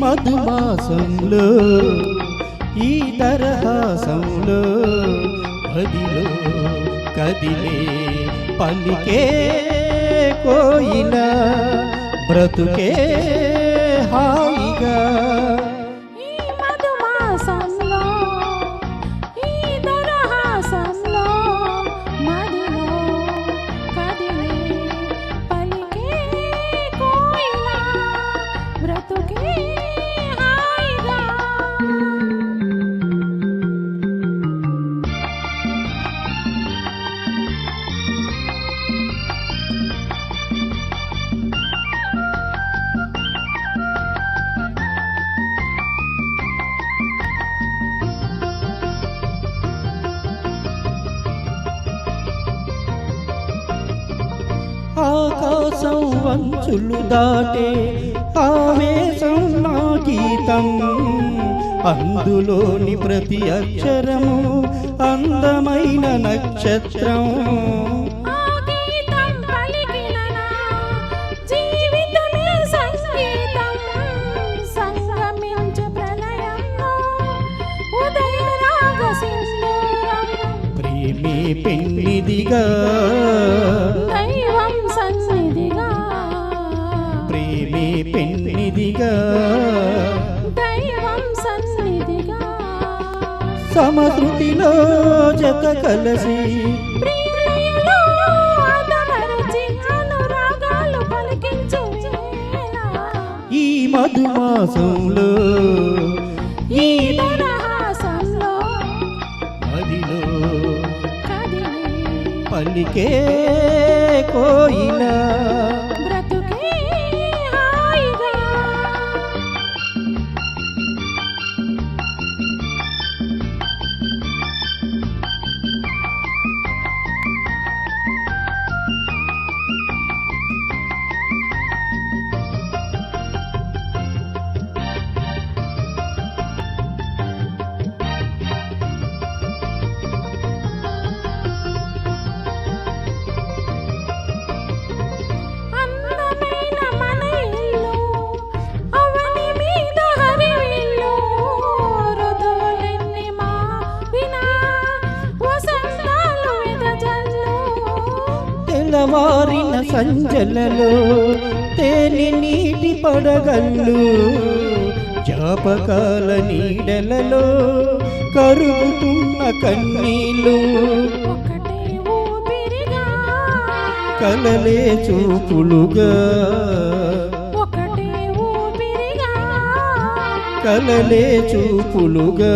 మధుమాసంలో ఈ దరహాసంలో మదిలో కదిలే పలికే కోయిల బ్రతుకే హాయిగా ఈ మధుమాసంలో ఈ దరహాసంలో మదిలో కదిలే పలికే కోయిల బ్రతుకే హాయిగా. ఆకాశం వంచులు దాటే ఆవేశం నా గీతం అందులోని ప్రతి అక్షరము అందమైన నక్షత్రం ఆ గీతం పలికిన నా జీవితమే సంగీతం సంగమించు ప్రళయంలో ఉదయ రాగ సింధూరం ప్రేమే పెన్నిదిగా దైవం సన్నిధిగా ప్రేమే పెన్నిదిగా దైవం సన్నిధిగా సమృతిలో జత కలసి ప్రియులయలో ఆదమరచి అనురాగాలు పలికించు వేళ ఈ మధుమాసంలో ఈ దరహాసంలో మదిలో కదిలే పలికే కోయిల బ్రతుకే హాయిగా. అందమైన మన ఇల్లు అవని మీద హరివిల్లు ఋతువులెన్ని మావినా వసంతాలు వెదజల్లు తెల్లవారిన సంజలలో తేలి నీటి పడగళ్ళు జాపకాల నీడలలో కరుగుతున్న కన్నీళ్ళు ఒకటే ఊపిరిగా కలలే చూపులుగా ఒకటే ఊపిరిగా కలలే చూపులుగా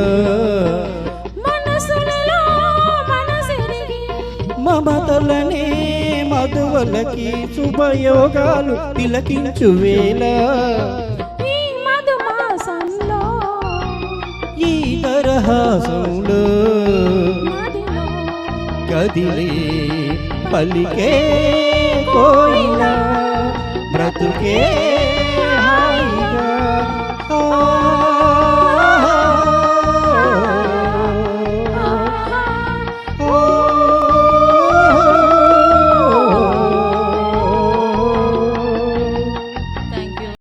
మనసులలో మనసిరిగి మమతలనే మధువలకి శుభయోగాలు తిలకించు వేళ ఈ మధుమాసంలో ఈ దరహాసంలో మదిలో కదిలే పలికే కోయిల బ్రతుకే